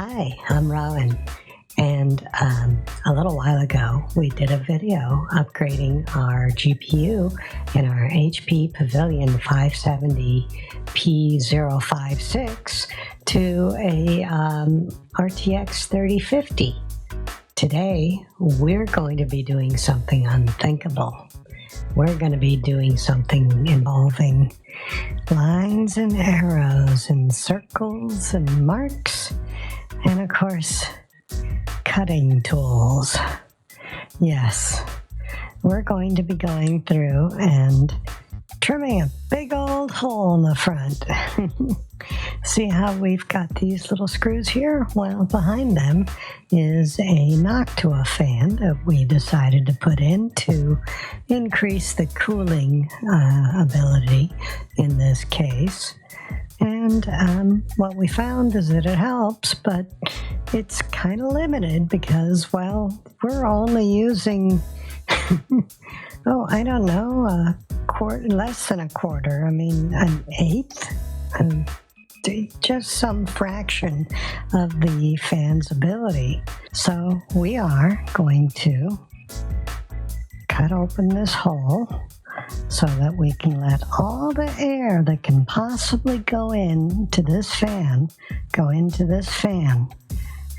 Hi, I'm Rowan, and a little while ago we did a video upgrading our GPU in our HP Pavilion 570 P056 to a RTX 3050. Today we're going to be doing something unthinkable. We're going to be doing something involving lines and arrows and circles and marks and, of course, cutting tools. Yes, we're going to be going through and trimming a big old hole in the front. See how we've got these little screws here? Well, behind them is a Noctua fan that we decided to put in to increase the cooling ability in this case. And what we found is that it helps, but it's kind of limited because, well, we're only using, I don't know, less than a quarter. I mean, an eighth, just some fraction of the fan's ability. So we are going to cut open this hole so that we can let all the air that can possibly go into this fan go into this fan.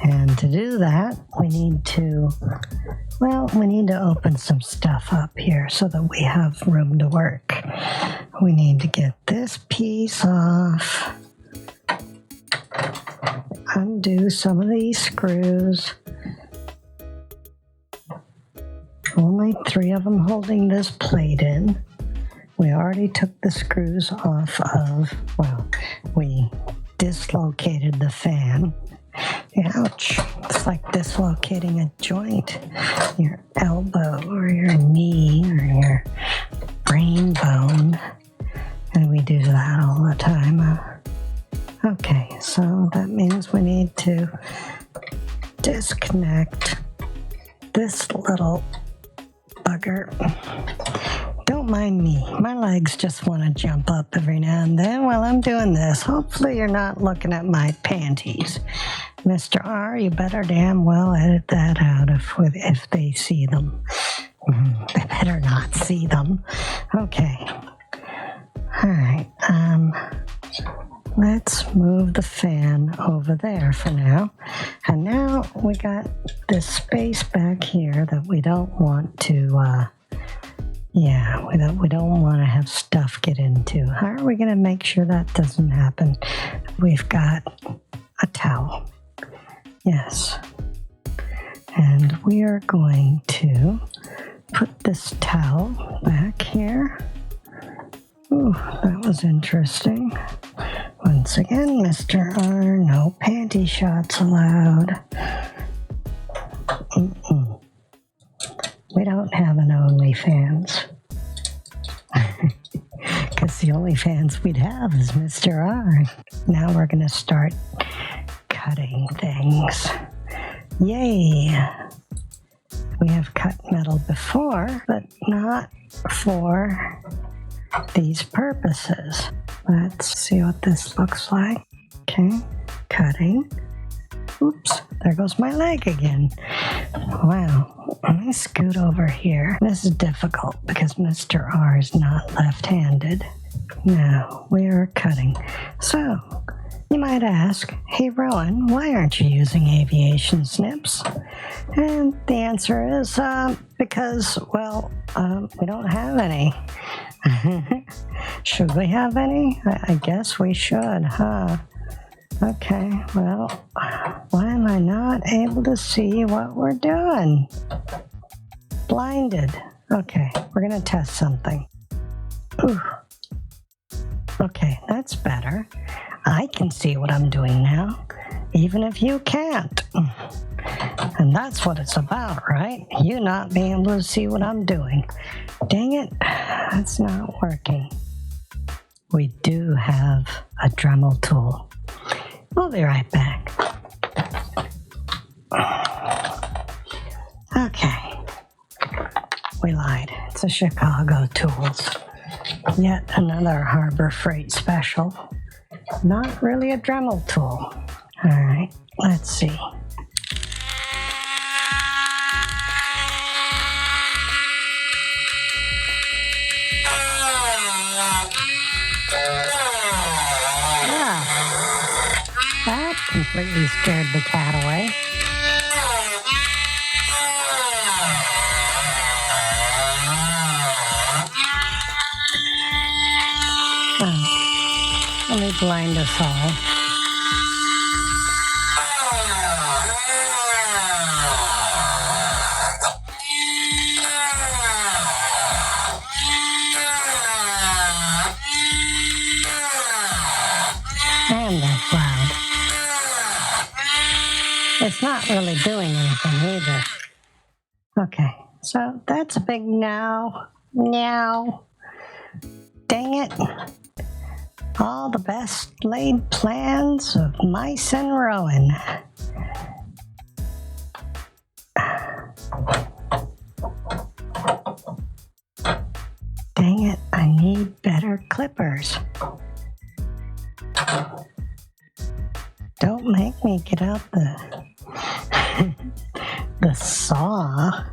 And to do that, we need to open some stuff up here so that we have room to work. We need to get this piece off, undo some of these screws. Only 3 of them holding this plate in. We already took the screws off of, we dislocated the fan. Ouch, it's like dislocating a joint, your elbow or your knee or your brain bone. And we do that all the time. Okay, so that means we need to disconnect this little bugger. Don't mind me. My legs just want to jump up every now and then while I'm doing this. Hopefully you're not looking at my panties. Mr. R, you better damn well edit that out if they see them. They better not see them. Okay. All right. Let's move the fan over there for now. And now we got this space back here that we don't want to, we don't want to have stuff get into. How are we going to make sure that doesn't happen? We've got a towel. Yes. And we are going to put this towel back here. Ooh, that was interesting. Once again, Mr. R, no panty shots allowed. We don't have an OnlyFans. Because the OnlyFans we'd have is Mr. R. Now we're going to start cutting things. Yay! We have cut metal before, but not for these purposes. Let's see what this looks like. Okay, cutting. Oops, there goes my leg again. Wow, let me scoot over here. This is difficult because Mr. R is not left-handed. Now, we are cutting. So, you might ask, hey Rowan, why aren't you using aviation snips? And the answer is, because, we don't have any. Should we have any? I guess we should, huh? Okay, well, why am I not able to see what we're doing? Blinded. Okay, we're going to test something. Ooh. Okay, that's better. I can see what I'm doing now, even if you can't. And that's what it's about, right? You not being able to see what I'm doing. Dang it, that's not working. We do have a Dremel tool. We'll be right back. Okay. We lied. It's a Chicago Tools. Yet another Harbor Freight special. Not really a Dremel tool. All right. Let's see. That completely scared the cat away. Oh, let me blind us all. And that's loud. It's not really doing anything either. Okay, so that's a big no. Meow. Dang it. All the best laid plans of mice and Rowan. Dang it, I need better clippers. Don't make me get out the saw.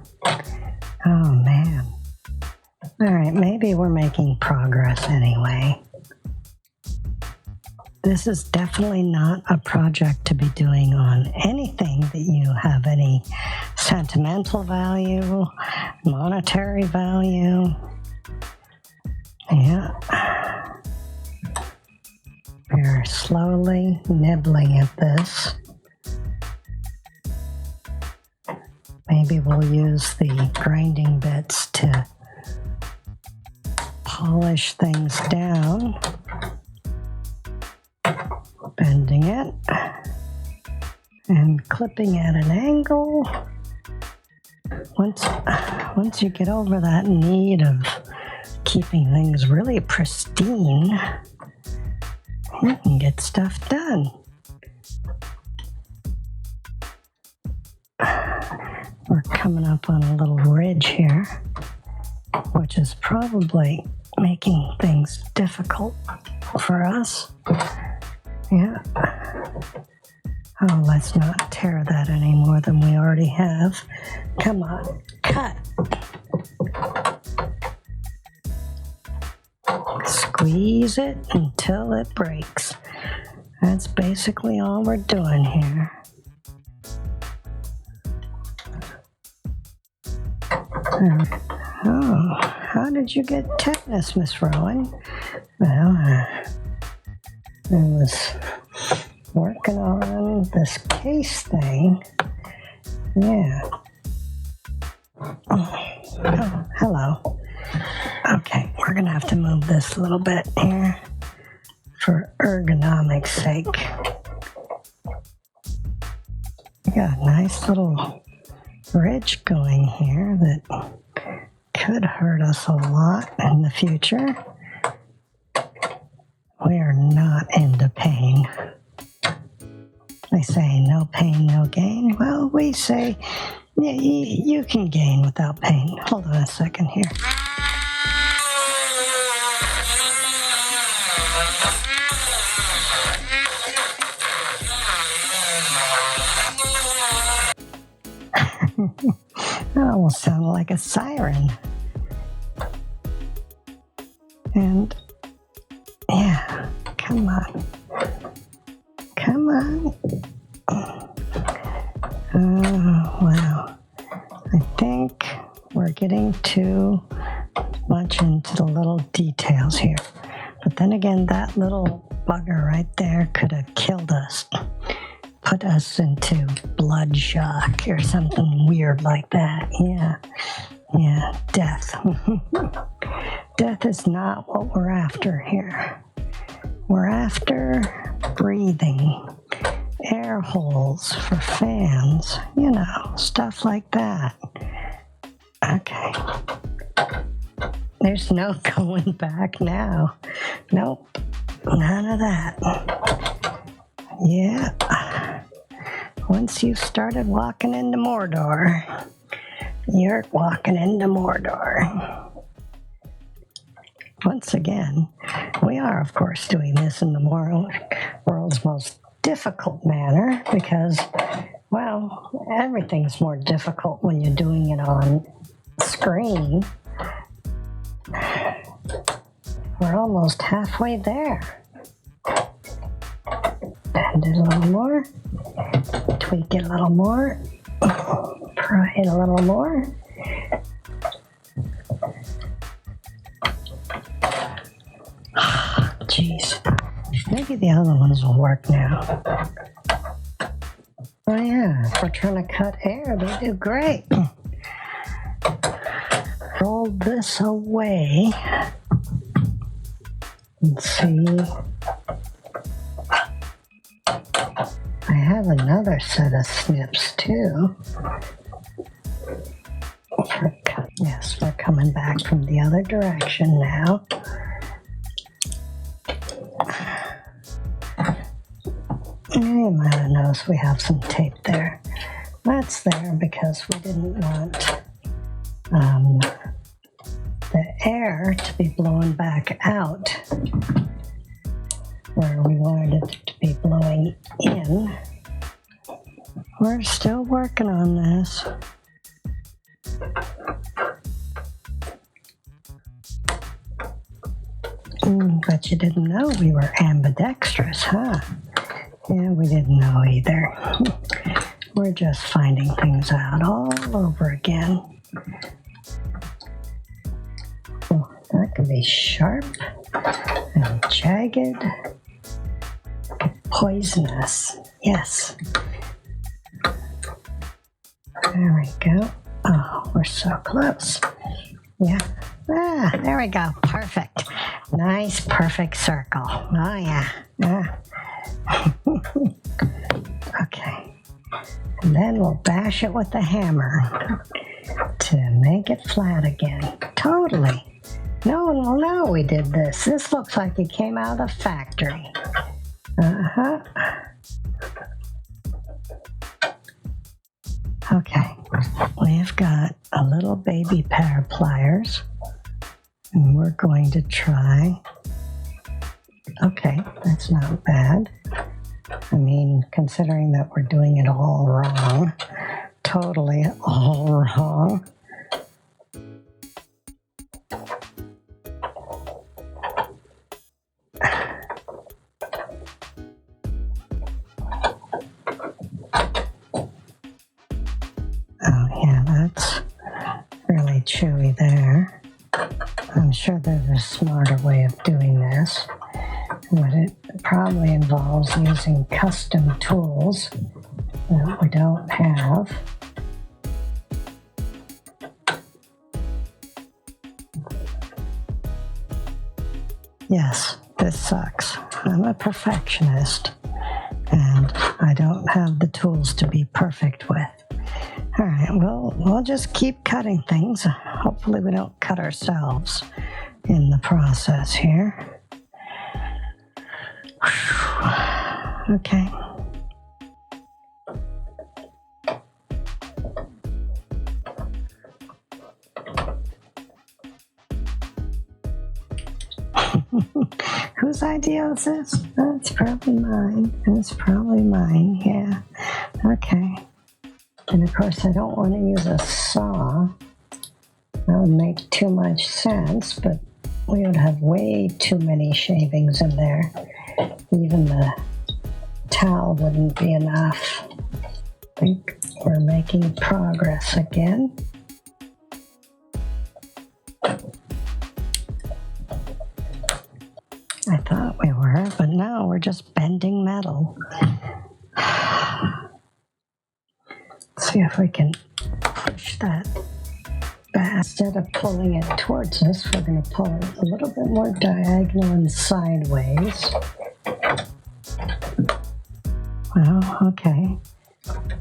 Oh man. Alright, maybe we're making progress anyway. This is definitely not a project to be doing on anything that you have any sentimental value, monetary value. Yeah. We're slowly nibbling at this. Maybe we'll use the grinding bits to polish things down. Bending it and clipping at an angle. Once you get over that need of keeping things really pristine, you can get stuff done. We're coming up on a little ridge here, which is probably making things difficult for us. Yeah. Oh, let's not tear that any more than we already have. Come on, cut. Squeeze it until it breaks. That's basically all we're doing here. Oh, how did you get tetanus, Miss Rowan? Well, I was working on this case thing. Yeah. Oh, hello. Okay, we're gonna have to move this a little bit here for ergonomics sake. We got a nice little ridge going here that could hurt us a lot in the future. We are not into pain. They say no pain, no gain. Well, we say yeah, you can gain without pain. Hold on a second here. That almost sounded like a siren. And yeah, come on. Come on. Oh, wow. I think we're getting too much into the little details here. But then again, that little bugger right there could have killed us. Put us into blood shock or something weird like that. Yeah, death. Death is not what we're after here. We're after breathing, air holes for fans, you know, stuff like that. Okay. There's no going back now. Nope, none of that. Yeah. Once you started walking into Mordor, you're walking into Mordor. Once again, we are, of course, doing this in the world's most difficult manner because, well, everything's more difficult when you're doing it on screen. We're almost halfway there. Bend it a little more, tweak it a little more, pry it a little more. Jeez, maybe the other ones will work now. Oh yeah, if we're trying to cut air, they do great. Roll this away. Let's see. I have another set of snips too. Yes, we're coming back from the other direction now. You might have noticed we have some tape there. That's there because we didn't want the air to be blowing back out where we wanted it to be blowing in. We're still working on this. But you didn't know we were ambidextrous, huh? Yeah, we didn't know either. We're just finding things out all over again. Oh, that can be sharp and jagged, poisonous. Yes. There we go. Oh, we're so close. Yeah. Ah, there we go. Perfect. Nice, perfect circle. Oh, yeah. Okay. And then we'll bash it with the hammer to make it flat again. Totally. No one will know we did this. This looks like it came out of the factory. Uh-huh. Okay. We've got a little baby pair of pliers. And we're going to try. Okay, that's not bad. I mean, considering that we're doing it all wrong, totally all wrong. Oh yeah, that's really chewy there. I'm sure there's a smarter way of doing this, but it probably involves using custom tools that we don't have. Yes, this sucks. I'm a perfectionist, and I don't have the tools to be perfect with. All right, we'll just keep cutting things. Hopefully we don't cut ourselves in the process here. Okay. Whose idea is this? That's probably mine. That's probably mine, yeah. Okay. And of course, I don't want to use a saw. That would make too much sense, but we would have way too many shavings in there. Even the towel wouldn't be enough. I think we're making progress again. I thought we were, but no, we're just bending metal. Let's see if we can push that back. Instead of pulling it towards us, we're going to pull it a little bit more diagonal and sideways. Well, okay.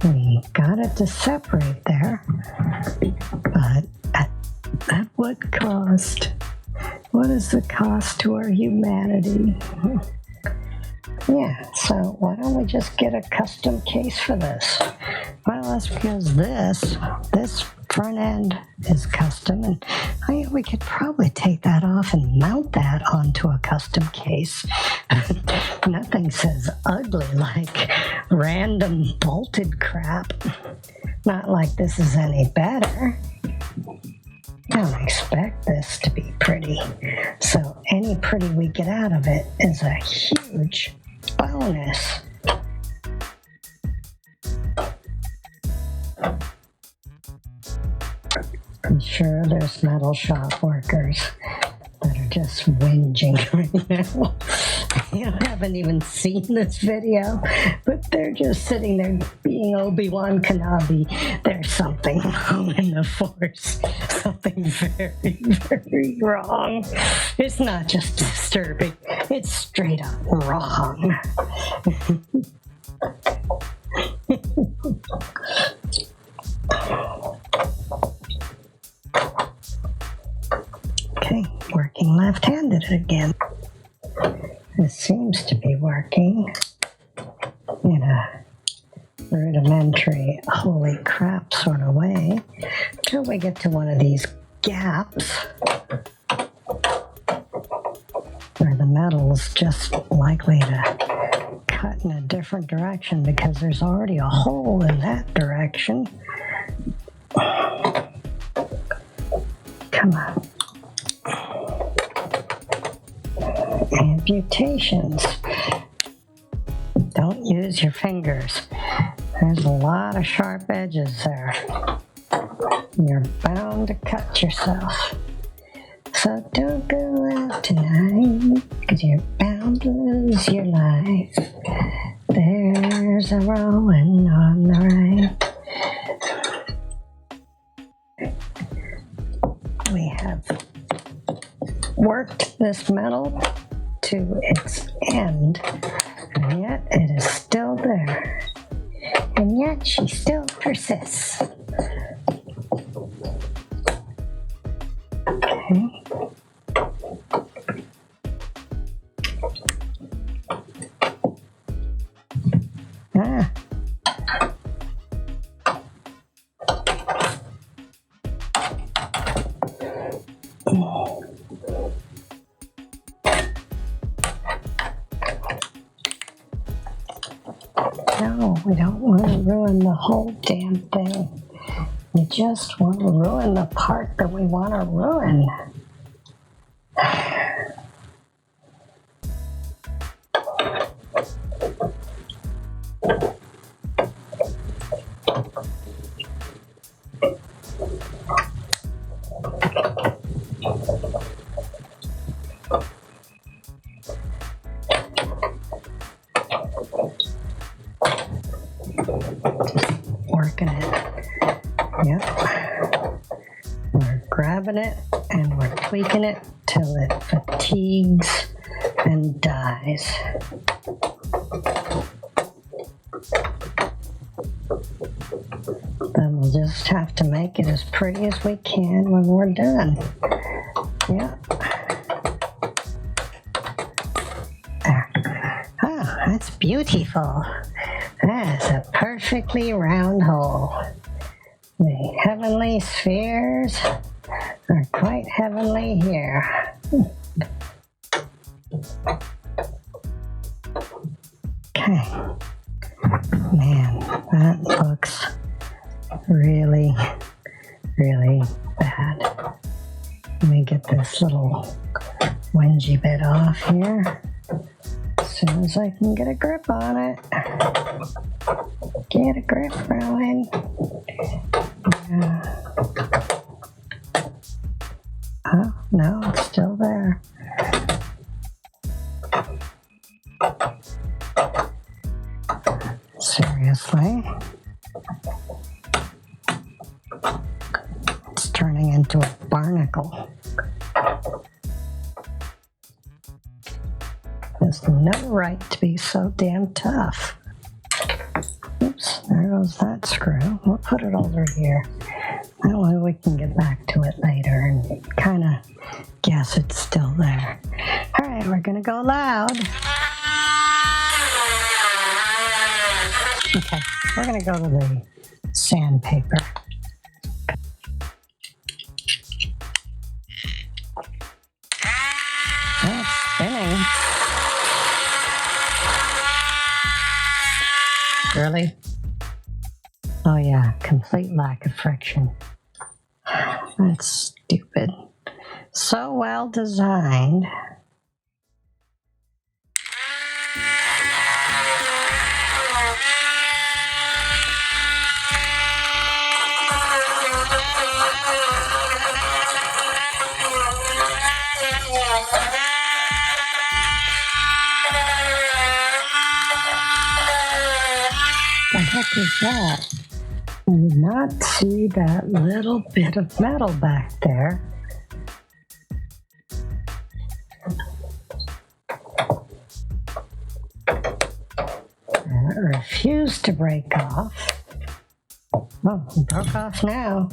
We got it to separate there, but at what cost? What is the cost to our humanity? Yeah, so why don't we just get a custom case for this? Well, that's because this front end is custom, and we could probably take that off and mount that onto a custom case. Nothing says ugly like random bolted crap. Not like this is any better. I don't expect this to be pretty, so any pretty we get out of it is a huge bonus. I'm sure there's metal shop workers that are just whinging right now. You haven't even seen this video, but they're just sitting there being Obi-Wan Kenobi. There's something wrong in the Force. Something very, very wrong. It's not just disturbing. It's straight up wrong. Okay, working left-handed again. It seems to be working in a rudimentary, holy crap sort of way, until we get to one of these gaps where the metal's just likely to cut in a different direction because there's already a hole in that direction. Come on. Amputations. Don't use your fingers. There's a lot of sharp edges there. You're bound to cut yourself. So don't go out tonight, because you're bound to lose your life. There's a Rowan on the right. We have worked this metal to its end, and yet it is still there. And yet she still persists. Okay. Ah. No, we don't want to ruin the whole damn thing. We just want to ruin the part that we want to ruin. Working it. Yep. We're grabbing it and we're tweaking it till it fatigues and dies. Then we'll just have to make it as pretty as we can when we're done. Yep. There. Oh, that's beautiful. That's a perfectly round hole. The heavenly spheres are quite heavenly here. Okay. Man, that looks really, really bad. Let me get this little whingy bit off here. As soon as I can get a grip on it. Get a grip, Rowan. Oh, no, it's still there. Seriously? It's turning into a barnacle. There's no right to be so damn tough. Oops, there goes that screw. We'll put it over here. That way we can get back to it later and kind of guess it's still there. All right, we're going to go loud. Okay, we're going to go to the sandpaper. Really? Oh yeah, complete lack of friction. That's stupid. So well designed. The heck is that? I did not see that little bit of metal back there. It refused to break off. Oh, it broke off now.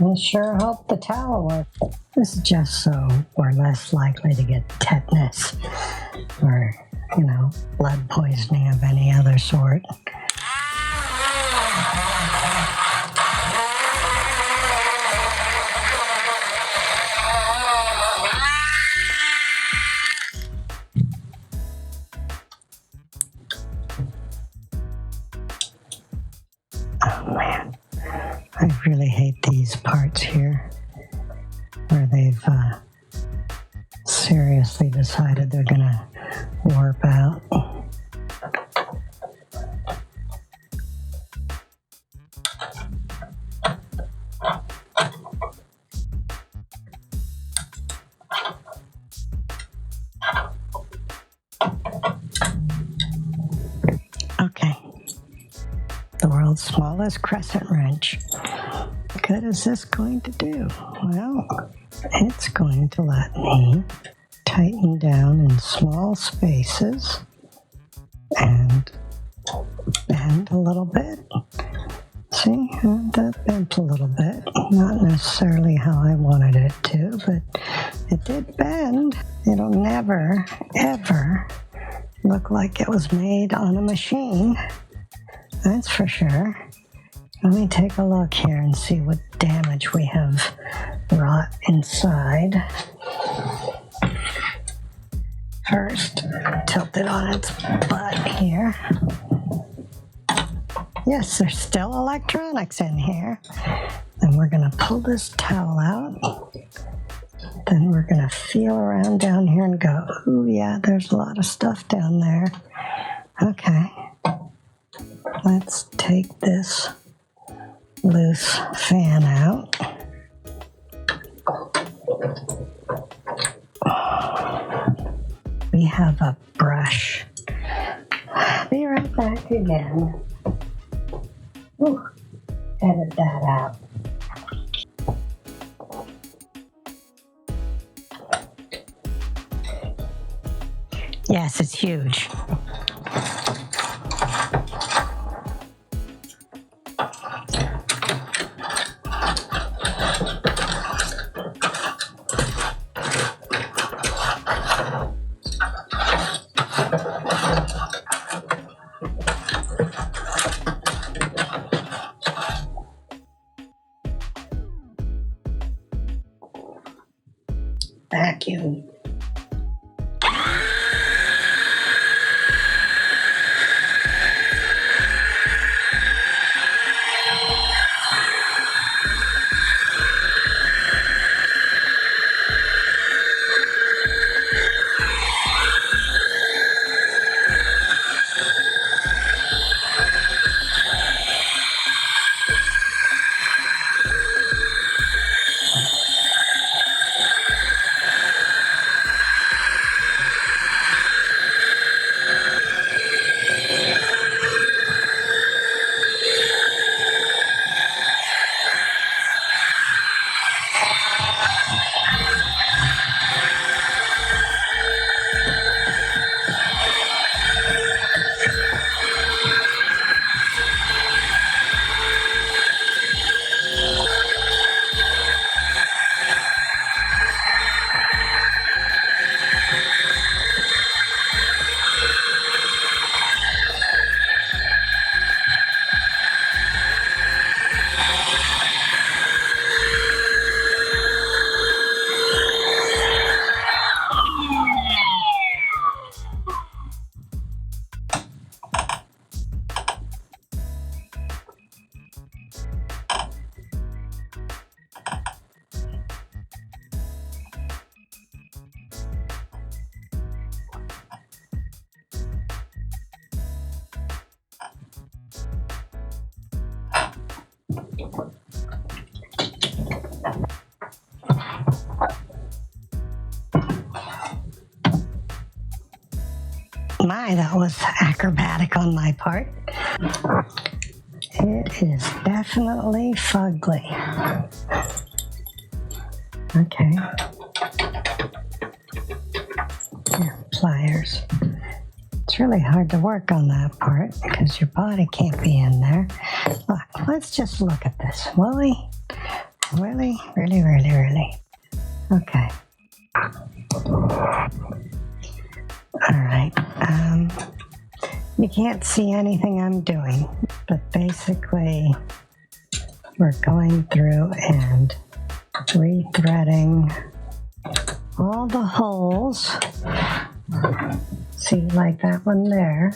I sure hope the towel works. This is just so we're less likely to get tetanus or, blood poisoning of any other sort. Oh man, I really hate these parts here where they've seriously decided they're gonna warp out. Okay. The world's smallest crescent wrench. What good is this going to do? Well, it's going to let me tighten down in small spaces and bend a little bit. See, that bent a little bit. Not necessarily how I wanted it to, but it did bend. It'll never, ever look like it was made on a machine. That's for sure. Let me take a look here and see what damage we have wrought inside. First, tilt it on its butt here. Yes, there's still electronics in here. Then we're going to pull this towel out. Then we're going to feel around down here and go, ooh, yeah, there's a lot of stuff down there. Okay. Let's take this loose fan out. We have a brush. Be right back again. Ooh, edit that out. Yes, it's huge. Vacuum. My, that was acrobatic on my part. It is definitely fugly. Okay. Yeah, pliers. It's really hard to work on that part because your body can't be in there. Look, let's just look at this, will we? Really? Really, really, really. Okay. All right. You can't see anything I'm doing, but basically we're going through and rethreading all the holes. See, like that one there.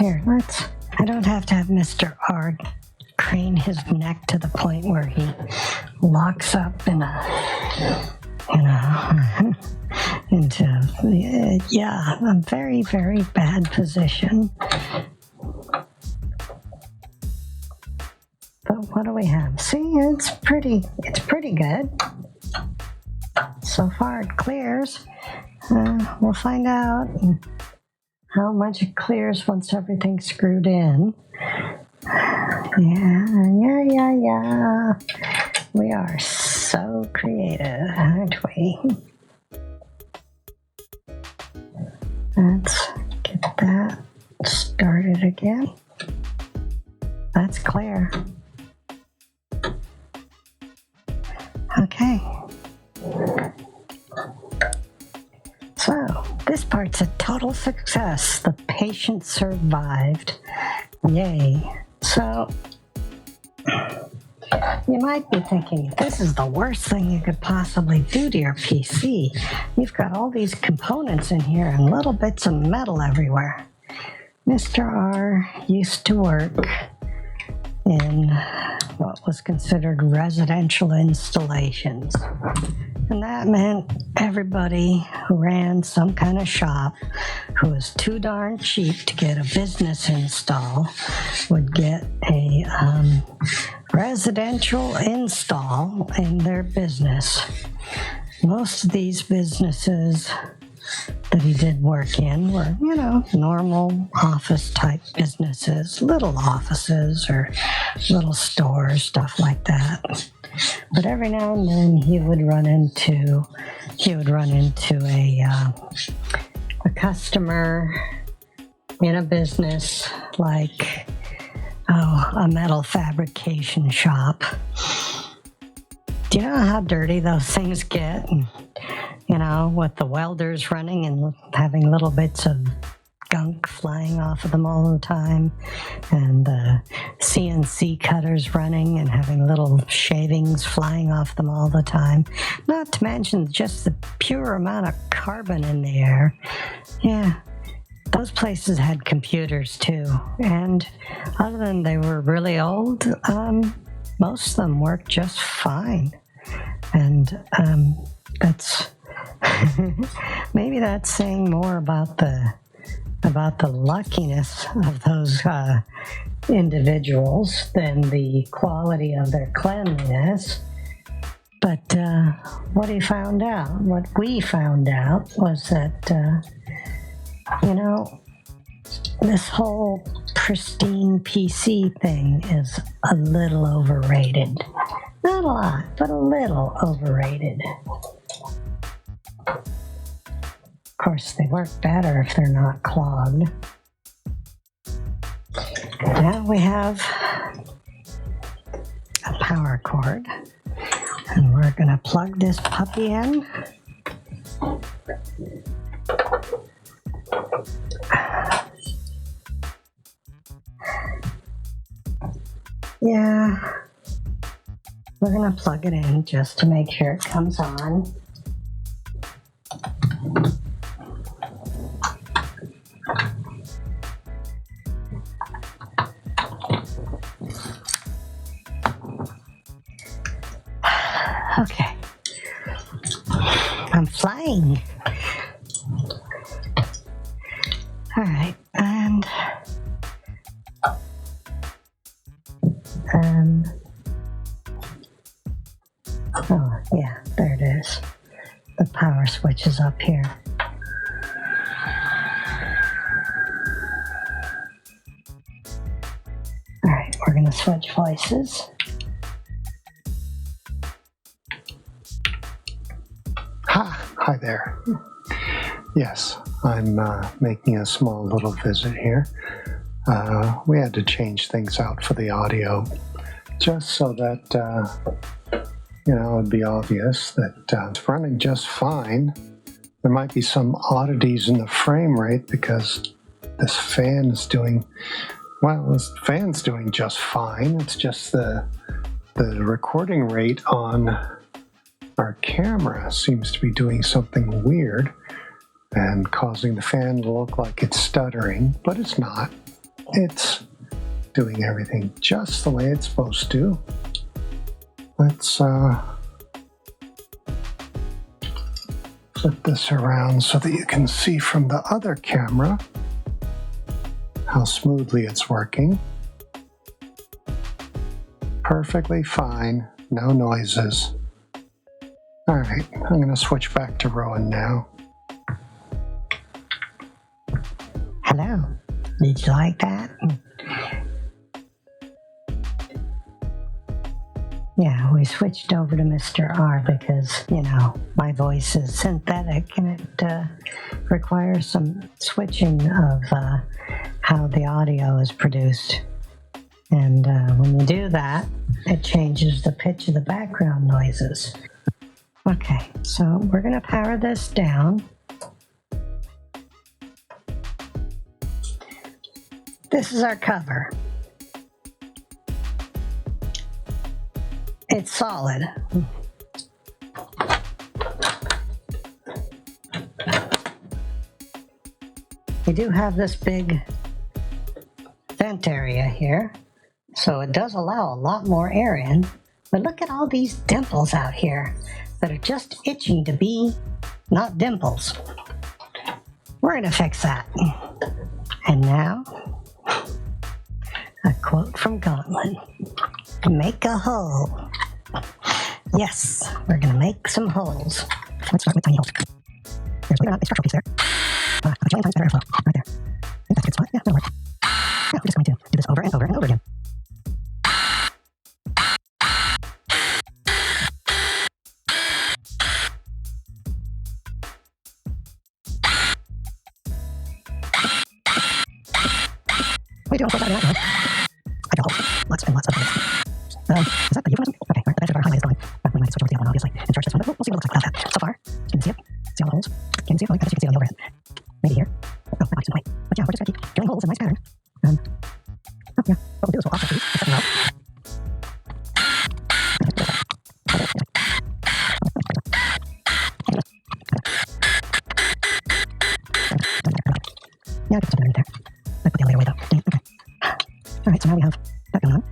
Here, I don't have to have Mr. R crane his neck to the point where he locks up in a very, very bad position. But what do we have? See, it's pretty good. So far it clears. We'll find out how much it clears once everything's screwed in. Yeah. We are so creative, aren't we? Let's get that started again. That's clear. Okay. So, this part's a total success. The patient survived. Yay. So, you might be thinking, this is the worst thing you could possibly do to your PC. You've got all these components in here and little bits of metal everywhere. Mr. R used to work in what was considered residential installations. And that meant everybody who ran some kind of shop who was too darn cheap to get a business install would get a residential install in their business. Most of these businesses that he did work in were, normal office type businesses, little offices or little stores, stuff like that. But every now and then he would run into a customer in a business like a metal fabrication shop. Do you know how dirty those things get? With the welders running and having little bits of gunk flying off of them all the time, and the CNC cutters running and having little shavings flying off them all the time. Not to mention just the pure amount of carbon in the air. Yeah, those places had computers too, and other than they were really old, most of them worked just fine. And that's maybe that's saying more about the luckiness of those individuals than the quality of their cleanliness. But what we found out was that this whole pristine PC thing is a little overrated. Not a lot, but a little overrated. Of course, they work better if they're not clogged. Now we have a power cord, and we're going to plug this puppy in. Yeah, we're going to plug it in just to make sure it comes on. Okay, I'm flying. All right, and oh yeah, there it is. The power switch is up here. All right, we're gonna switch voices. Hi there. Yes, I'm making a small little visit here. We had to change things out for the audio just so that, it'd be obvious that it's running just fine. There might be some oddities in the frame rate because this fan is doing just fine. It's just the recording rate on our camera seems to be doing something weird and causing the fan to look like it's stuttering, but it's not. It's doing everything just the way it's supposed to. Let's flip this around so that you can see from the other camera how smoothly it's working. Perfectly fine, no noises. All right, I'm going to switch back to Rowan now. Hello, did you like that? Yeah, we switched over to Mr. R because, my voice is synthetic and it requires some switching of how the audio is produced. And when you do that, it changes the pitch of the background noises. Okay, so we're going to power this down. This is our cover. It's solid. We do have this big vent area here, so it does allow a lot more air in, but look at all these dimples out here that are just itching to be not dimples. We're going to fix that. And now, a quote from Gauntlet. Make a hole. Yes, we're going to make some holes. Let's start with tiny holes. There's believe it or not, a structural piece there. A trillion times better airflow. Right there. I think that's a good spot. Yeah, that'll work. Now, we're just going to do this over and over and over again. What are you doing? Close that out. I got holes. Lots and lots of holes. Is that the euphemism? Okay, right. That's our highlight is going. We might switch over to the other one, obviously, and charge this one, but we'll see what it looks like without that. So far, can you see it? See all the holes? Can you see it? I think you can see it on the overhead. Maybe here. Oh, that looks in the way. But yeah, we're just going to keep drilling holes in a nice pattern. Oh, yeah. What we'll do is we'll offset these. We'll set them out. Yeah, I can put something underneath there. I put the elevator way though. Dang, okay. Alright, so now we have that going on.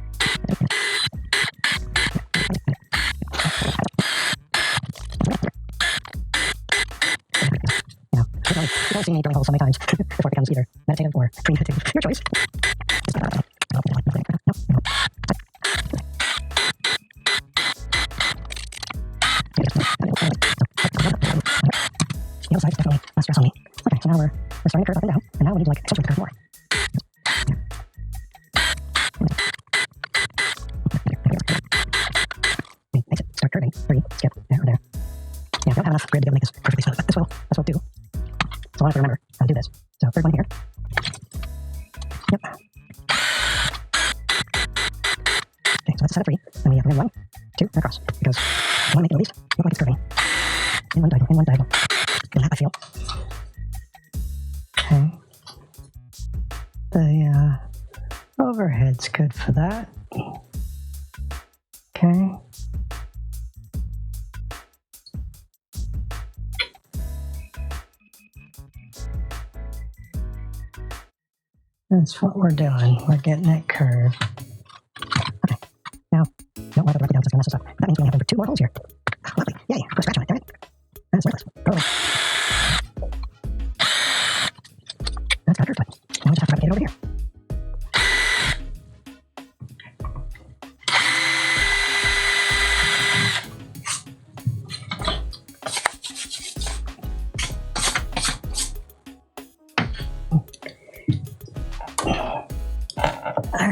You've only seen me drilling holes so many times before it becomes either meditative or premeditative. Your choice. The other side is definitely less stress on me. Okay, so now we're starting to curve up and down, and now we need to accentuate the curve more. Makes it start curving. 3, skip, there or there. Yeah, we don't have enough grid to be able to make this perfectly smooth, but this will do. So I want to remember how to do this. So third one here. Yep. Okay, so that's a set of 3. Then we have 1, 2, and across. Because I want to make it at least look like it's curving. In one diagonal. And that I feel. Okay. The overhead's good for that. Okay. That's what we're doing. We're getting it curved. Okay. Now, don't let it directly down because it's going to mess us up. That means we're going to have 2 more holes here. Lovely. Yay. Put a scratch on it. Damn it. That's worthless. Go away. That's got curved.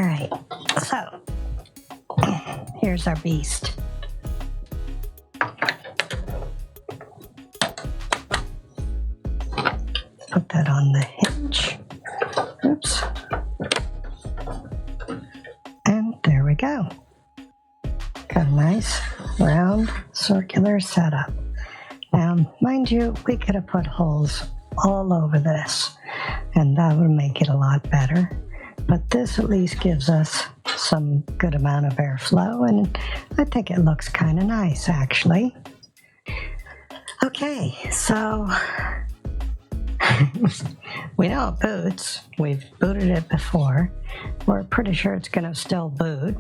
right, so here's our beast. Put that on the hinge. Oops. And there we go. Got a nice round circular setup. Now, mind you, we could have put holes all over this, and that would make it a lot better. But this at least gives us some good amount of airflow, and I think it looks kind of nice, actually. Okay, so we know it boots. We've booted it before. We're pretty sure it's going to still boot.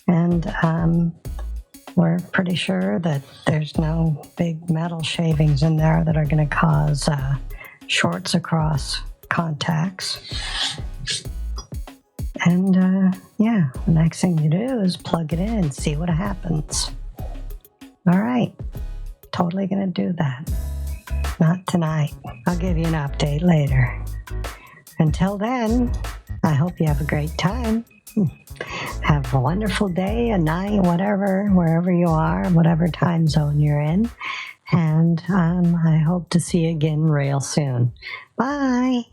And we're pretty sure that there's no big metal shavings in there that are going to cause shorts across contacts. And yeah, the next thing you do is plug it in and see what happens. All right, totally going to do that. Not tonight. I'll give you an update later. Until then, I hope you have a great time. Have a wonderful day, a night, whatever, wherever you are, whatever time zone you're in. And I hope to see you again real soon. Bye.